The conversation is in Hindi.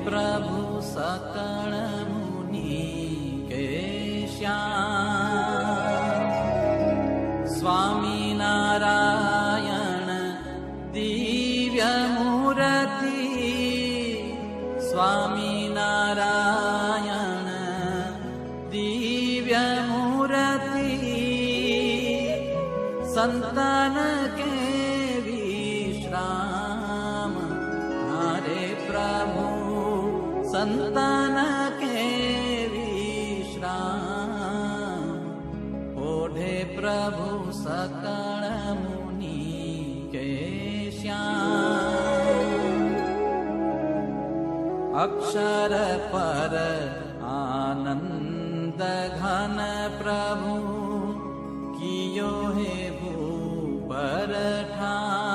प्रभु सकल मुनि के श्याम। स्वामी नारायण दिव्य मूर्ति, स्वामी नारायण दिव्य मूर्ति, संतन के विश्राम। हरे प्रभु संतन के विश्राम, ओढ़े प्रभु सकल मुनि के श्याम। अक्षर पर आनंद घन प्रभु, कियो हे भूपर ठान।